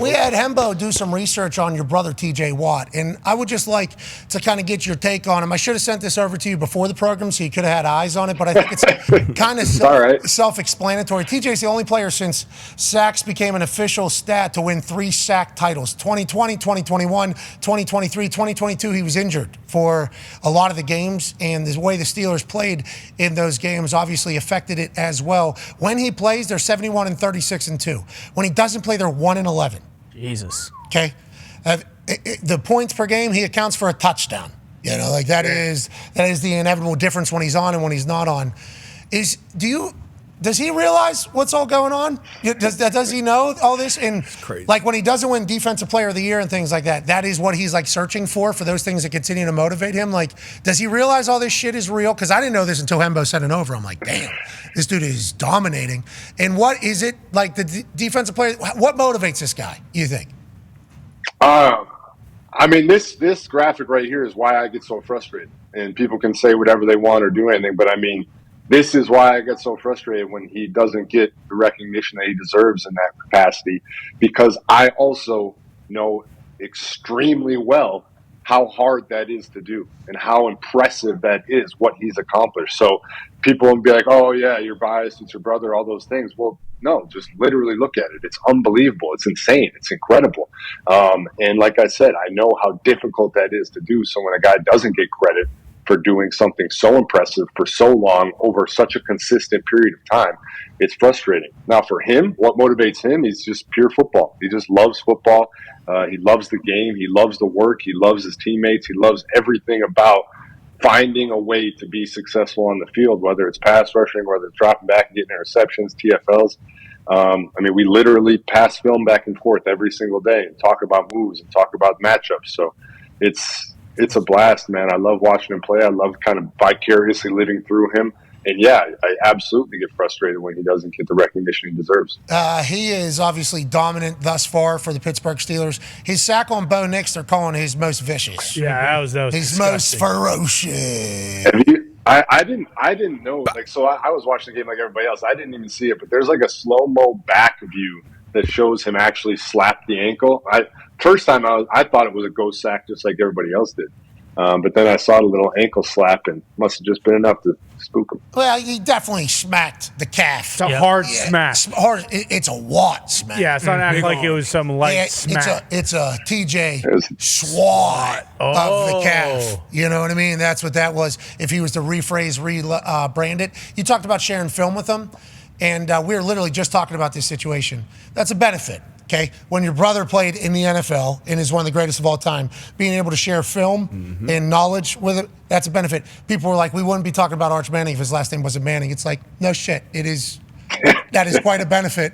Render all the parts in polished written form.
We had Hembo do some research on your brother, TJ Watt, and I would just like to kind of get your take on him. I should have sent this over to you before the program so you could have had eyes on it, but I think it's kind of self-explanatory. TJ's the only player since sacks became an official stat to win 3 sack titles. 2020, 2021, 2023, 2022, he was injured for a lot of the games, and the way the Steelers played in those games obviously affected it as well. When he plays, they're 71 and 36 and 2. When he doesn't play, they're 1 and 11. Jesus. Okay. The points per game, he accounts for a touchdown. You know, like that is the inevitable difference when he's on and when he's not on. Does he realize what's all going on? Does he know all this? And like when he doesn't win Defensive Player of the Year and things like that, that is what he's like searching for those things that continue to motivate him. Like, does he realize all this shit is real? Because I didn't know this until Hembo sent it over. I'm like, damn, this dude is dominating. And what is it like the defensive player? What motivates this guy? You think? I mean, this graphic right here is why I get so frustrated. And people can say whatever they want or do anything, but I mean, this is why I get so frustrated when he doesn't get the recognition that he deserves in that capacity, because I also know extremely well how hard that is to do and how impressive that is, what he's accomplished. So people will be like, oh, yeah, you're biased, it's your brother, all those things. Well, no, just literally look at it. It's unbelievable. It's insane. It's incredible. And like I said, I know how difficult that is to do. So when a guy doesn't get credit for doing something so impressive for so long over such a consistent period of time, it's frustrating. Now for him, what motivates him is just pure football. He just loves football. He loves the game. He loves the work. He loves his teammates. He loves everything about finding a way to be successful on the field, whether it's pass rushing, whether it's dropping back and getting interceptions, TFLs. I mean, we literally pass film back and forth every single day and talk about moves and talk about matchups. So it's a blast, man. I love watching him play. I love kind of vicariously living through him. And yeah, I absolutely get frustrated when he doesn't get the recognition he deserves. He is obviously dominant thus far for the Pittsburgh Steelers. His sack on Bo Nix, they're calling his most vicious. Yeah, that was his disgusting. most ferocious. I didn't know. Like, so I was watching the game like everybody else. I didn't even see it, but there's like a slow-mo back view that shows him actually slap the ankle. First time I thought it was a ghost sack, just like everybody else did. But then I saw the little ankle slap, and must have just been enough to spook him. Well, he definitely smacked the calf. It's a hard smack. It's a Watt smack. Yeah, it's not acting like it was some light smack. It's a TJ swat of the calf. You know what I mean? That's what that was. If he was to rebrand it. You talked about sharing film with him, and we were literally just talking about this situation. That's a benefit. Okay, when your brother played in the NFL and is one of the greatest of all time, being able to share film and knowledge with it, that's a benefit. People were like, we wouldn't be talking about Arch Manning if his last name wasn't Manning. It's like, no shit. It is. That is quite a benefit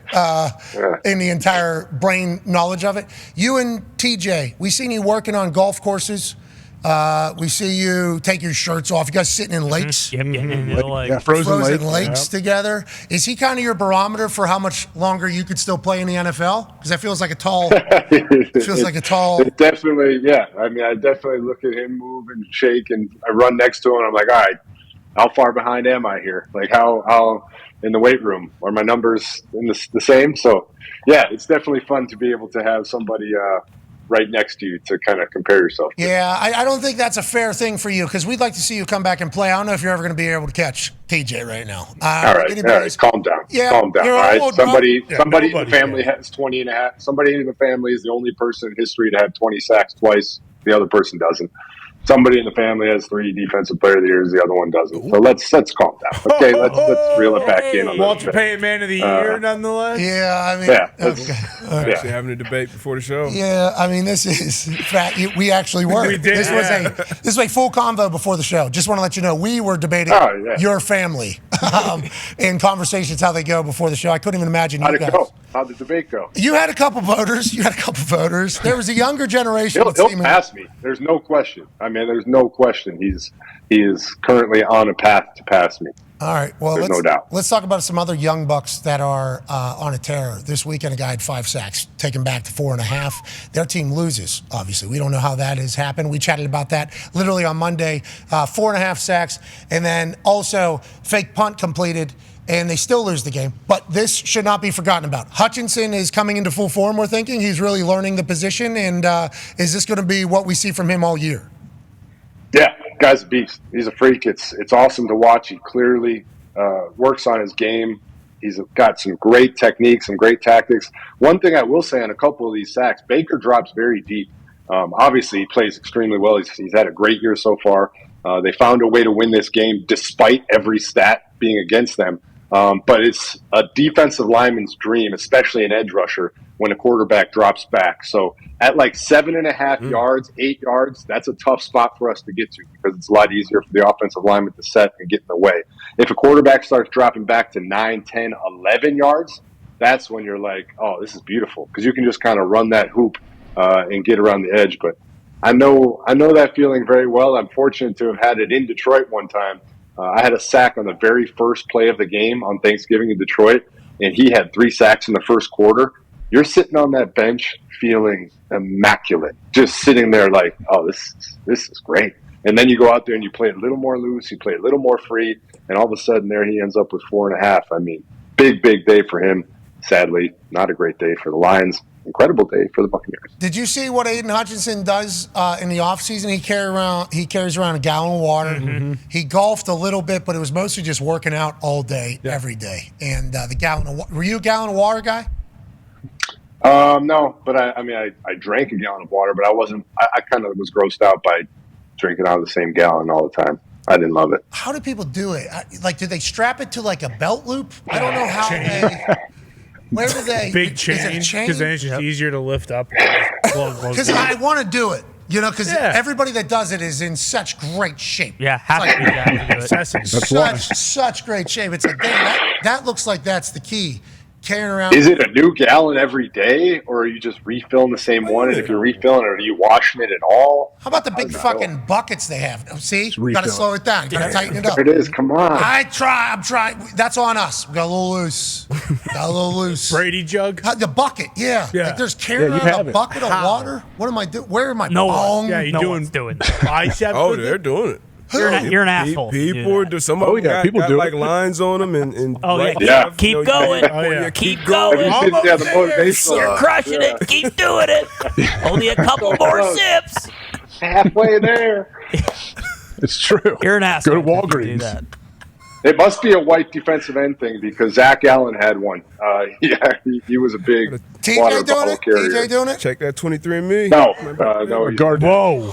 in the entire brain knowledge of it. You and TJ, we seen you working on golf courses. We see you take your shirts off. You guys sitting in lakes. Frozen lakes together. Is he kind of your barometer for how much longer you could still play in the NFL? Because that feels like a tall. It definitely, yeah. I mean, I definitely look at him move and shake, and I run next to him, and I'm like, all right, how far behind am I here? Like, how in the weight room are my numbers in the same? So, yeah, it's definitely fun to be able to have somebody right next to you to kind of compare yourself to. Yeah, I don't think that's a fair thing for you, because we'd like to see you come back and play. I don't know if you're ever going to be able to catch TJ right now. All right, calm down. Yeah, calm down. All right, somebody in the family can. has 20 and a half. Somebody in the family is the only person in history to have 20 sacks twice. The other person doesn't. Somebody in the family has 3 defensive player of the years, the other one doesn't. So let's calm down. Okay, let's reel it back in. On Walter Payton Man of the Year, nonetheless. Yeah, I mean, Actually having a debate before the show. Yeah, I mean, this is fact. We actually were. We did. This was a full convo before the show. Just want to let you know we were debating your family and conversations how they go before the show. I couldn't even imagine you guys. How'd the debate go? You had a couple voters. There was a younger generation. He'll pass me. There's no question. I mean, there's no question. He is currently on a path to pass me. All right. Well, no doubt. Let's talk about some other young bucks that are on a tear. This weekend, a guy had 5 sacks, taken back to 4.5. Their team loses, obviously. We don't know how that has happened. We chatted about that literally on Monday. 4.5 sacks, and then also fake punt completed and they still lose the game. But this should not be forgotten about. Hutchinson is coming into full form, we're thinking. He's really learning the position, and is this going to be what we see from him all year? Yeah, guy's a beast. He's a freak. It's awesome to watch. He clearly works on his game. He's got some great techniques, some great tactics. One thing I will say on a couple of these sacks, Baker drops very deep. Obviously, he plays extremely well. He's had a great year so far. They found a way to win this game despite every stat being against them. But it's a defensive lineman's dream, especially an edge rusher, when a quarterback drops back. So at like 7.5 yards, 8 yards, that's a tough spot for us to get to because it's a lot easier for the offensive lineman to set and get in the way. If a quarterback starts dropping back to 9, 10, 11 yards, that's when you're like, oh, this is beautiful because you can just kind of run that hoop and get around the edge. But I know that feeling very well. I'm fortunate to have had it in Detroit one time. I had a sack on the very first play of the game on Thanksgiving in Detroit, and he had 3 sacks in the first quarter. You're sitting on that bench feeling immaculate, just sitting there like, oh, this is great. And then you go out there and you play a little more loose, you play a little more free, and all of a sudden there he ends up with 4.5. I mean, big day for him. Sadly, not a great day for the Lions. Incredible day for the Buccaneers. Did you see what Aiden Hutchinson does in the offseason? He carries around a gallon of water. Mm-hmm. He golfed a little bit, but it was mostly just working out all day, every day. And the gallon of water. Were you a gallon of water guy? No, but I drank a gallon of water, but I wasn't. I kind of was grossed out by drinking out of the same gallon all the time. I didn't love it. How do people do it? Do they strap it to like a belt loop? I don't know how they. Where do they? Big chain, because then it's just easier to lift up. Because I want to do it, because everybody that does it is in such great shape. Yeah, have to be that to do it. Such great shape. It's like, that looks like that's the key. Carrying around. Is it a new gallon every day, or are you just refilling the same one? And if you're refilling it, are you washing it at all? How about the big fucking buckets they have? See? Got to slow it down. Got to tighten it up. There it is. Come on. I'm trying. That's on us. We got a little loose. Brady jug? The bucket, yeah. Like there's carrying around a bucket of water. What am I doing? Where am I? No bong? Yeah, no one's doing it. Bicep? Oh, they're doing it. You're an asshole. People do. Some of them got like lines on them and keep going. Keep going. You're crushing it. Keep doing it. Only a couple more sips. Halfway there. It's true. You're an asshole. Go to Walgreens. It must be a white defensive end thing because Zach Allen had one. He was a big water bottle carrier. TJ doing it? Check that 23andMe. No. Whoa.